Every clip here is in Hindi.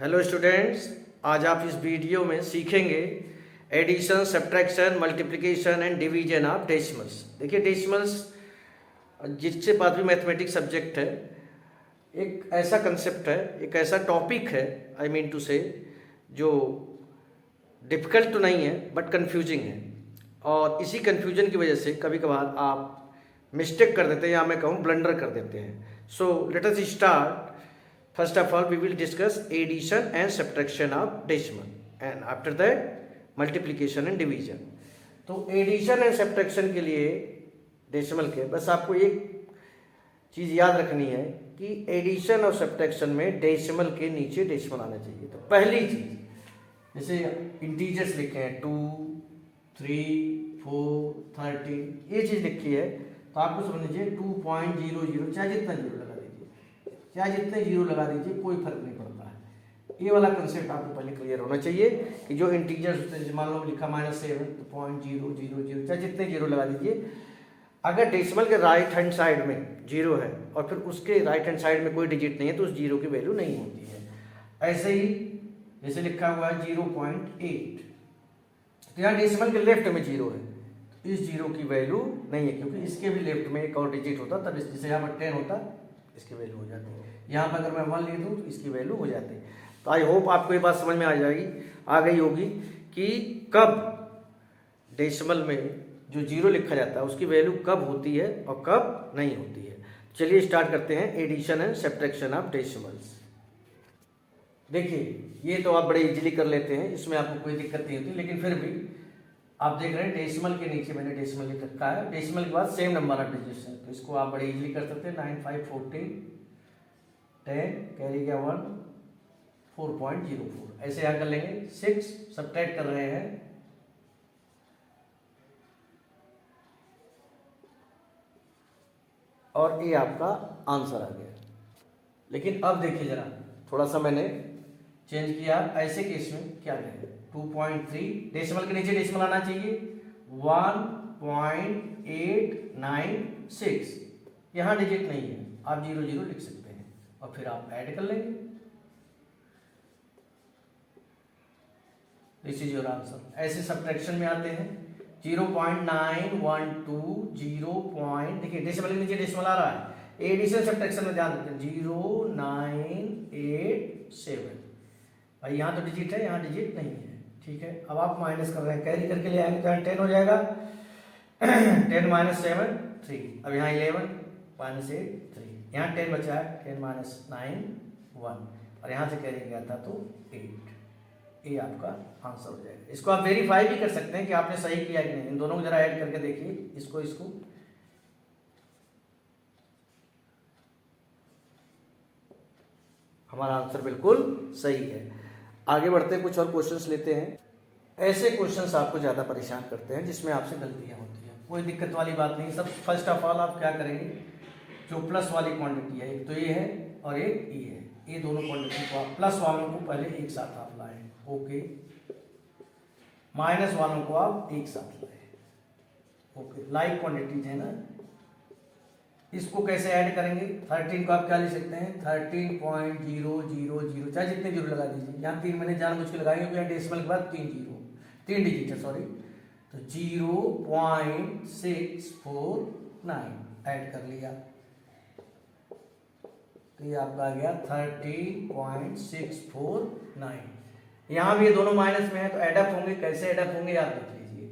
हेलो स्टूडेंट्स, आज आप इस वीडियो में सीखेंगे addition, subtraction, multiplication and division of decimals. देखिए डेसिमल्स जिससे बात भी मैथमेटिक्स सब्जेक्ट है, एक ऐसा कंसेप्ट है, एक ऐसा टॉपिक है, आई मीन टू से, जो डिफ़िकल्ट तो नहीं है बट कंफ्यूजिंग है। और इसी कंफ्यूजन की वजह से कभी कभार आप मिस्टेक कर देते हैं या मैं कहूँ ब्लंडर कर देते हैं। So let us start. First of all, we will discuss addition and subtraction of decimal, and after that multiplication and division. तो एडिशन एंड सब्ट्रैक्शन के लिए डेसिमल के बस आपको एक चीज़ याद रखनी है कि एडिशन और सब्ट्रैक्शन में डेसिमल के नीचे डेसिमल आना चाहिए। तो पहली चीज़, जैसे इंटीजर्स लिखे हैं 2, 3, 4, 13, ये चीज़ लिखी है तो आपको समझ लीजिए 2.00, चाहे जितना जीरो लगा दीजिए, चाहे जितने जीरो लगा दीजिए, कोई फर्क नहीं पड़ता है। ये वाला कंसेप्ट आपको पहले क्लियर होना चाहिए कि जो इंटीजर्स होते हैं, मान लो लिखा -7 तो 0.000, चाहे जितने जीरो लगा दीजिए। अगर डेसिमल के राइट हैंड साइड में जीरो है और फिर उसके राइट हैंड साइड में कोई डिजिट नहीं है तो उस जीरो की वैल्यू नहीं होती है। ऐसे ही जैसे लिखा हुआ है 0.8, तो यहाँ डेसिमल के लेफ्ट में जीरो है, तो इस जीरो की वैल्यू नहीं है, क्योंकि इसके भी लेफ्ट में एक और डिजिट होता तब जैसे यहाँ पर 10 होता, इसकी वैल्यू हो जाती है। यहाँ पर अगर मैं 1 ले दूँ तो इसकी वैल्यू हो जाती है। तो आई होप आपको ये बात समझ में आ गई होगी कि कब डेसिमल में जो जीरो लिखा जाता है उसकी वैल्यू कब होती है और कब नहीं होती है। चलिए स्टार्ट करते हैं addition and subtraction of decimals. देखिए ये तो आप बड़े इजीली कर लेते हैं, इसमें आपको कोई दिक्कत नहीं होती, लेकिन फिर भी आप देख रहे हैं डेसिमल के नीचे मैंने डेसिमल लिख रखा है, डेसिमल के बाद सेम नंबर ऑफ डिजिट्स हैं, तो इसको आप बड़े इजीली कर सकते हैं। 9, 5, 14, 10 कैरी गया 1, 4.04 ऐसे यहाँ कर लेंगे। 6 सब्ट्रैक्ट कर रहे हैं, और ये आपका आंसर आ गया। लेकिन अब देखिए जरा, थोड़ा सा मैंने चेंज किया। ऐसे केस में क्या करें, 2.3 डेसिमल के नीचे डेसिमल आना चाहिए, 1.896, यहाँ डिजिट नहीं है, आप 00 लिख सकते हैं और फिर आप ऐड कर लेंगे। This is your answer. ऐसे सब्ट्रैक्शन में आते हैं 0.912 देखिए डेसिमल के नीचे डेसिमल आ रहा है। एडिशन सब्ट्रैक्शन में ध्यान देते हैं 0987, भाई यहाँ तो डिजिट है, यहाँ डिजिट नहीं है, ठीक है। अब आप माइनस कर रहे हैं, कैरी करके ले आएंगे तो यहाँ 10 हो जाएगा। 10 - 7 3, अब यहाँ 11 -8 3, यहाँ 10 बचा है, 10 - 9 1, और यहाँ से कैरी गया था तो 8। ये आपका आंसर हो जाएगा। इसको आप वेरीफाई भी कर सकते हैं कि आपने सही किया कि नहीं। इन दोनों को जरा ऐड करके देखिए, इसको हमारा आंसर बिल्कुल सही है। आगे बढ़ते हैं, कुछ और क्वेश्चंस लेते हैं। ऐसे क्वेश्चंस आपको ज़्यादा परेशान करते हैं जिसमें आपसे गलतियां होती हैं, कोई दिक्कत वाली बात नहीं। सब फर्स्ट ऑफ ऑल आप क्या करेंगे, जो प्लस वाली क्वांटिटी है, एक तो ये है और एक ये है, ये दोनों क्वांटिटी को आप प्लस वालों को पहले एक साथ आप लाएं, ओके। माइनस वालों को आप एक साथ लाएं, ओके। लाइक क्वांटिटीज है ना। इसको कैसे ऐड करेंगे, 13 को आप क्या लिख सकते हैं, 13.000, चाहे जितने जीरो लगा दीजिए। यहाँ 3 मैंने जानबूझ के लगाई क्योंकि यहाँ डेसिमल के बाद 3 डिजिट है, सॉरी, तो 0.649 ऐड कर लिया, तो ये आपका आ गया 13.649। यहाँ भी ये दोनों माइनस में है तो एडअप होंगे, कैसे एडअप होंगे आप देख लीजिए,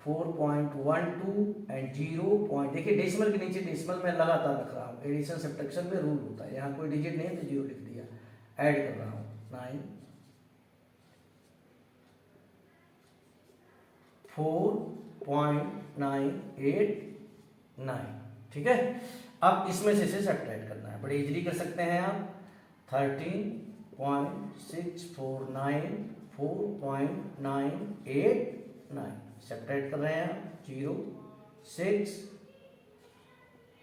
4.12 एंड 0. देखिए डेसिमल के नीचे डेसिमल में लगातार रख रहा हूँ, एडिशन सब्ट्रैक्शन में रूल होता है, यहाँ कोई डिजिट नहीं है तो 0 लिख दिया, ऐड कर रहा हूँ 9 4.989, ठीक है। अब इसमें से सब्ट्रैक्ट करना है, बड़े इजीली कर सकते हैं आप। 13.649 4.989 सब्ट्रैक्ट कर रहे हैं आप, 0 6,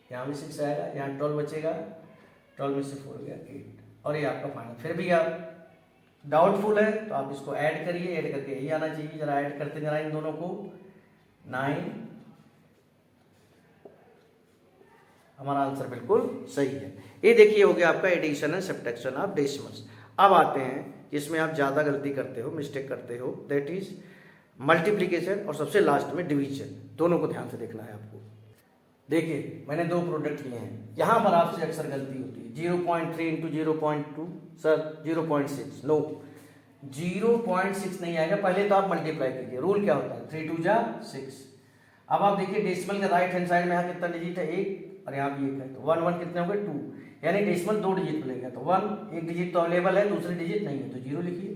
यहाँ भी 6 आएगा, यहाँ 12 बचेगा, 12 में से 4 गया 8, और ये आपका फाइनल। फिर भी आप डाउटफुल है तो आप इसको ऐड करिए, ऐड करके यही आना चाहिए। जरा ऐड करते जरा इन दोनों को, 9, हमारा आंसर बिल्कुल सही है। ये देखिए हो गया आपका addition and subtraction of decimals. अब आते हैं जिसमें आप ज़्यादा गलती करते हो, मिस्टेक करते हो, दैट इज़ मल्टीप्लिकेशन और सबसे लास्ट में डिवीजन। दोनों को ध्यान से देखना है आपको। देखिए मैंने दो प्रोडक्ट लिए हैं, यहाँ पर आपसे अक्सर गलती होती है 0.3 इंटू 0.2 सर 0.6, नो 0.6 नहीं आएगा, पहले तो आप मल्टीप्लाई कीजिए। रूल क्या होता है 3 2 जा 6। अब आप देखिए डेसिमल के राइट हैंड साइड में यहाँ कितना डिजिट है 1 और यहाँ भी 1 है, तो 1 1 कितने हो गए 2, यानी डेसिमल 2 डिजिट मिलेगा। तो 1 एक डिजिट तो अवेलेबल है, दूसरी डिजिट नहीं है, तो 0 लिखिए,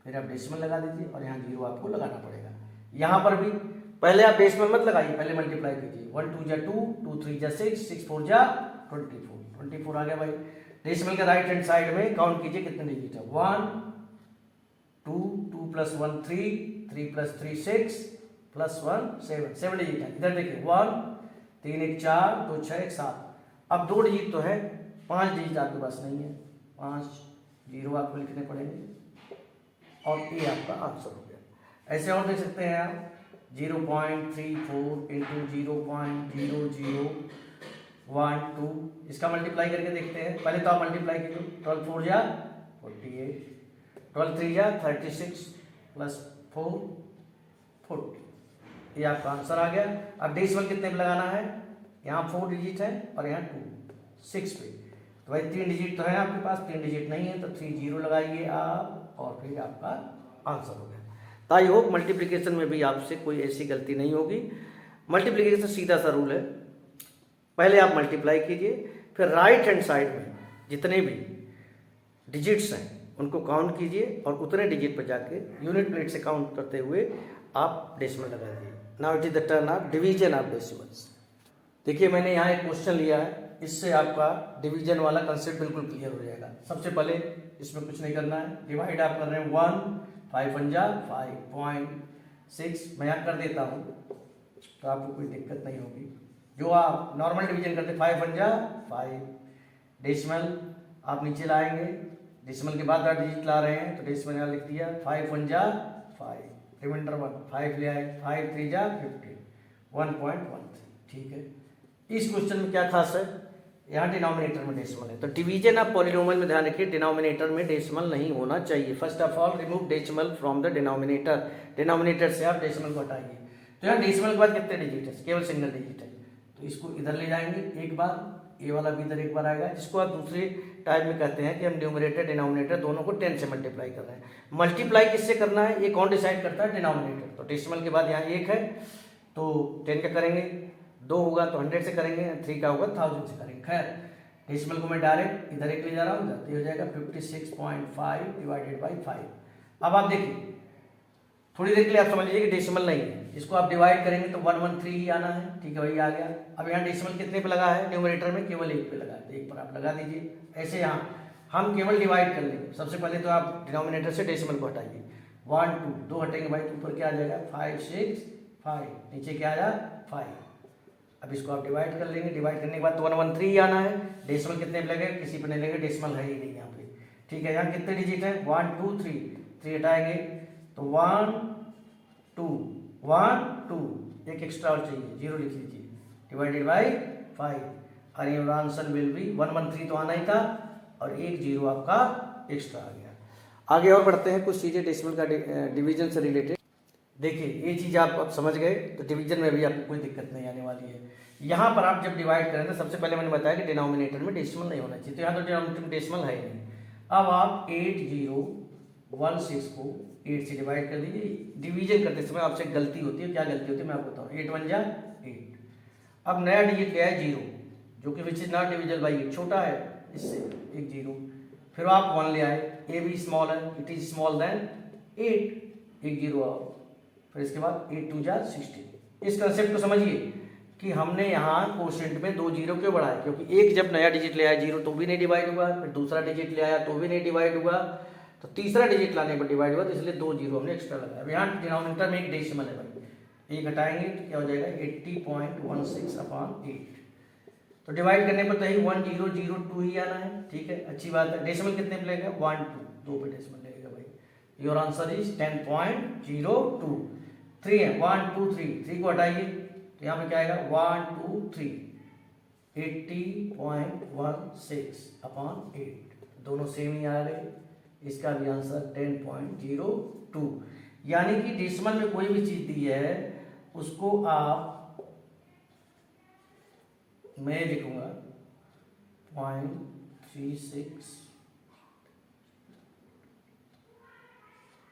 फिर आप डेसिमल लगा दीजिए और यहाँ 0 आपको लगाना पड़ेगा। यहाँ पर भी पहले आप डेसिमल मत लगाइए, पहले मल्टीप्लाई कीजिए। 1 2 जा 2, 2 3 जा 6, 6 4 जा 24 आ गया भाई। डेसिमल के राइट हैंड साइड में काउंट कीजिए कितने डिजिट है 1 2 2 प्लस 1 3 3 प्लस 3 6 प्लस 1 7 डिजिट है। इधर देखिए 1 3 1 4 2 6 1 7। अब 2 डिजिट तो है, 5 डिजिट आपके पास नहीं है, 5 0 आपको लिखने पड़ेंगे और ये आपका आंसर हो गया। ऐसे और देख सकते हैं आप 0.34 इंटू 0.0012, इसका मल्टीप्लाई करके देखते हैं। पहले तो आप मल्टीप्लाई कीजिए, 12 4 जा 48, 12 3 जा 36 प्लस 4 40, ये आपका आंसर आ गया। अब डेसिमल कितने पे लगाना है, यहाँ 4 डिजिट है और यहाँ 2 6 पे, तो भाई 3 डिजिट तो है आपके पास, 3 डिजिट नहीं है तो 3 0 लगाइए आप और फिर आपका आंसर हो गया। तो आई होप मल्टीप्लिकेशन में भी आपसे कोई ऐसी गलती नहीं होगी। मल्टीप्लिकेशन सीधा सा रूल है, पहले आप मल्टीप्लाई कीजिए, फिर राइट हैंड साइड में जितने भी डिजिट्स हैं उनको काउंट कीजिए और उतने डिजिट पर जाके यूनिट प्लेट से काउंट करते हुए आप डेसिमल लगा दीजिए। Now it is the turn off division of decimals. देखिए मैंने यहाँ एक क्वेश्चन लिया है, इससे आपका डिवीजन वाला कंसेप्ट बिल्कुल क्लियर हो जाएगा। सबसे पहले इसमें कुछ नहीं करना है, डिवाइड आप कर रहे हैं 1 5 1 जा 5.6, मैं यहाँ कर देता हूँ तो आपको कोई दिक्कत नहीं होगी। जो आप नॉर्मल डिवीजन करते 5 1 जा 5, डेसिमल आप नीचे लाएंगे, डेसिमल के बाद आप डिजिट ला रहे हैं तो डेसिमल यहाँ लिख दिया 5 1 जा 5, रिमाइंडर 1 5 ले आए, 5 3 जा 15 1.13, ठीक है। इस क्वेश्चन में क्या खास है, यहाँ डिनोमिनेटर में डेसिमल है, तो डिवीजन ऑफ पॉलिनोमियल में ध्यान रखिए डिनोमिनेटर में डेसिमल नहीं होना चाहिए। First of all remove decimal from the denominator, denominator से आप डेसिमल को हटाइए। तो यहाँ डेसिमल के बाद कितने डिजिट है, केवल सिंगल डिजिट है, तो इसको इधर ले जाएंगे एक बार, ये वाला भी इधर एक बार आएगा, जिसको आप दूसरे टाइप में कहते हैं कि हम न्यूमरेटर डिनोमिनेटर दोनों को 10 से मल्टीप्लाई कर रहे हैं। मल्टीप्लाई किससे करना है ये कौन डिसाइड करता है, डिनोमिनेटर। तो डेसिमल के बाद यहाँ 1 है तो 10 का करेंगे, 2 होगा तो 100 से करेंगे, 3 का होगा 1000 से करेंगे। खैर डेसिमल को मैं डायरेक्ट इधर एक ले जा रहा हूँ, तो ये हो जाएगा 56.5 डिवाइडेड बाई 5। अब आप देखिए थोड़ी देर के लिए आप समझ लीजिए कि डेसिमल नहीं है, इसको आप डिवाइड करेंगे तो 113 ही आना है, ठीक है वही आ गया। अब यहाँ डेसिमल कितने पे लगा है, न्यूमरेटर में केवल 1 पे लगा है, तो 1 पर आप लगा दीजिए। ऐसे यहाँ हम केवल डिवाइड कर लेंगे, सबसे पहले तो आप डिनोमिनेटर से डेसिमल को हटाइए, 1 2 2 हटेंगे भाई, तो ऊपर क्या आ जाएगा 5 6 5, नीचे क्या आया 5। अब इसको आप डिवाइड कर लेंगे, डिवाइड करने के बाद तो 113 ही आना है, डेसिमल कितने पे लगे, किसी पे नहीं लगे, डेसिमल है ही नहीं यहाँ पे, ठीक है। यहाँ कितने डिजिट है 1 2 3, 3 हटाएंगे तो 1 2 1 2, एक एक्स्ट्रा और चाहिए 0 लिख लीजिए, डिवाइडेड बाई 5 और योर आंसर विल बी 113 तो आना ही था और 1 0 आपका एक्स्ट्रा आ गया। आगे और बढ़ते हैं कुछ चीज़ें डेसिमल का डिवीजन से रिलेटेड। देखिए ये चीज़ आप अब समझ गए, तो डिवीजन में भी आपको कोई दिक्कत नहीं आने वाली है। यहाँ पर आप जब डिवाइड करें तो सबसे पहले मैंने बताया कि डिनोमिनेटर में डेसिमल नहीं होना चाहिए, तो यहाँ तो डिनोमिनेटर में डेसिमल है ही नहीं। अब आप 8016 को 8 से डिवाइड कर दीजिए। डिवीजन करते समय आपसे गलती होती है, क्या गलती होती है मैं आपको बताऊँ, 8 1 जा 8। अब नया डिजिट ले आए 0, जो कि which is not divisible by 8, छोटा है इससे, एक 0। फिर आप 1 ले आए, ए भी स्मॉल है, इट इज स्मॉल देन 8, एक 0 आओ, फिर इसके बाद 8 2 जा 16। इस कंसेप्ट को समझिए कि हमने यहाँ कोशेंट में 2 0 क्यों बढ़ाए, क्योंकि एक जब नया डिजिट ले आया 0 तो भी नहीं डिवाइड हुआ, फिर दूसरा डिजिट ले आया तो भी नहीं डिवाइड हुआ, तो तीसरा डिजिट लाने पर डिवाइड हुआ, तो इसलिए 2 0 हमने एक्स्ट्रा लगाया। अब यहाँ डिनोमिनेटर में एक डेसिमल है भाई, एक घटाएंगे तो क्या हो जाएगा 80.16/8, तो डिवाइड करने पर तो ही 1002 ही आना है, ठीक है अच्छी बात है। डेसिमल कितने पे लगेगा 1 2 पे डेसिमल लगेगा भाई। Your answer is 10.02। 3 है 1 2 3 को हटाइए तो यहाँ पे क्या आएगा 1 2 3, 80.16/8, दोनों सेम ही आ गए, इसका भी आंसर 10.02। यानी कि डेसिमल में कोई भी चीज दी है उसको आप, मैं लिखूंगा 0.36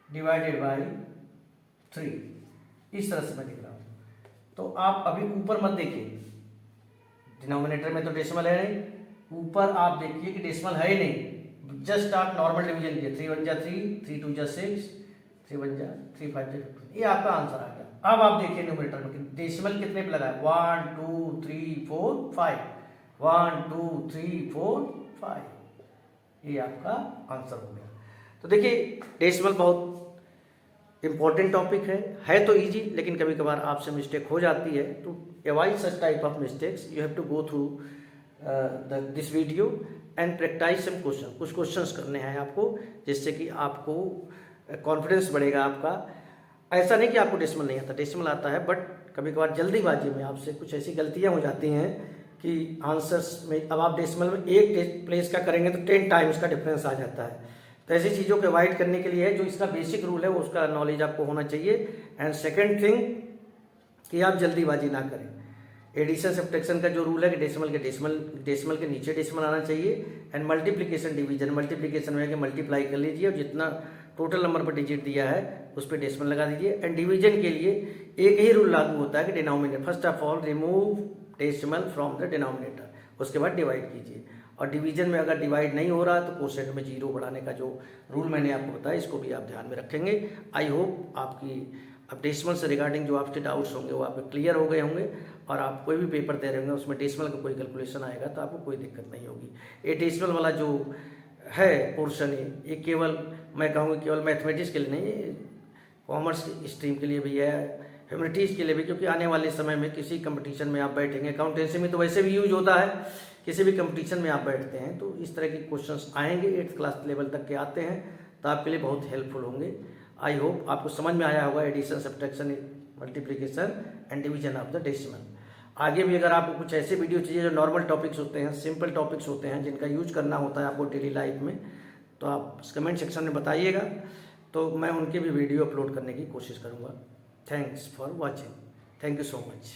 डिवाइडेड बाई 3, इस तरह से मैं लिख रहा हूं। तो आप अभी ऊपर मत देखिए, डिनोमिनेटर में तो डेसिमल है नहीं, ऊपर आप देखिए कि डेसिमल है ही नहीं, जस्ट आप नॉर्मल डिवीजन किए, 3 1 जा 3, 3 2 जा 6, 3 1 जा 3 5 जा 15, ये आपका आंसर आ गया। अब आप देखिए न्यूमरेटर में डेसिमल कितने पे लगा है, 1 2 3 4 5, 1 2 3 4 5, ये आपका आंसर हो गया। तो देखिए डेसिमल बहुत इम्पॉर्टेंट टॉपिक है तो इजी, लेकिन कभी कभार आपसे मिस्टेक हो जाती है। तो avoid such type of mistakes you have to go through this video and practice some question. कुछ क्वेश्चंस करने हैं आपको, जिससे कि आपको कॉन्फिडेंस बढ़ेगा आपका। ऐसा नहीं कि आपको डेसिमल नहीं आता, डेसिमल आता है, बट कभी कभार जल्दीबाजी में आपसे कुछ ऐसी गलतियां हो जाती हैं कि आंसर्स में, अब आप डेसिमल में एक प्लेस का करेंगे तो 10 टाइम्स का डिफरेंस आ जाता है। तो ऐसी चीज़ों को अवॉइड करने के लिए जो इसका बेसिक रूल है वो उसका नॉलेज आपको होना चाहिए। एंड सेकंड थिंग कि आप जल्दीबाजी ना करें। एडिशन सब्ट्रैक्शन का जो रूल है कि डेसिमल के नीचे डेसिमल आना चाहिए। एंड मल्टीप्लिकेशन डिवीजन, मल्टीप्लिकेशन में मल्टीप्लाई कर लीजिए और जितना टोटल नंबर पर डिजिट दिया है उस पर डेसिमल लगा दीजिए। एंड डिवीजन के लिए एक ही रूल लागू होता है कि denominator, first of all remove decimal from the denominator, उसके बाद डिवाइड कीजिए। और डिवीजन में अगर डिवाइड नहीं हो रहा तो कोसेंट में 0 बढ़ाने का जो रूल मैंने आपको बताया, इसको भी आप ध्यान में रखेंगे। आई होप आपकी अब डेसिमल से रिगार्डिंग जो आपके डाउट्स होंगे वो आपके क्लियर हो गए होंगे, और आप कोई भी पेपर दे रहे होंगे उसमें डेसिमल का कोई कैलकुलेशन आएगा तो आपको कोई दिक्कत नहीं होगी। ये डेसिमल वाला जो है पोर्शन है, ये केवल मैं कहूँगा केवल मैथमेटिक्स के लिए नहीं, कॉमर्स स्ट्रीम के लिए भी है, ह्यूमैनिटीज़ के लिए भी, क्योंकि आने वाले समय में किसी कंपटीशन में आप बैठेंगे, अकाउंटेंसी में तो वैसे भी यूज होता है, किसी भी कंपटीशन में आप बैठते हैं तो इस तरह के क्वेश्चंस आएंगे, 8th क्लास लेवल तक के आते हैं, तो आपके लिए बहुत हेल्पफुल होंगे। आई होप आपको समझ में आया होगा addition, subtraction, multiplication and division of the decimal. आगे भी अगर आपको कुछ ऐसे वीडियो चाहिए जो नॉर्मल टॉपिक्स होते हैं, सिंपल टॉपिक्स होते हैं, जिनका यूज करना होता है आपको डेली लाइफ में, तो आप कमेंट सेक्शन में बताइएगा, तो मैं उनके भी वीडियो अपलोड करने की कोशिश करूँगा। Thanks for watching, thank you so much.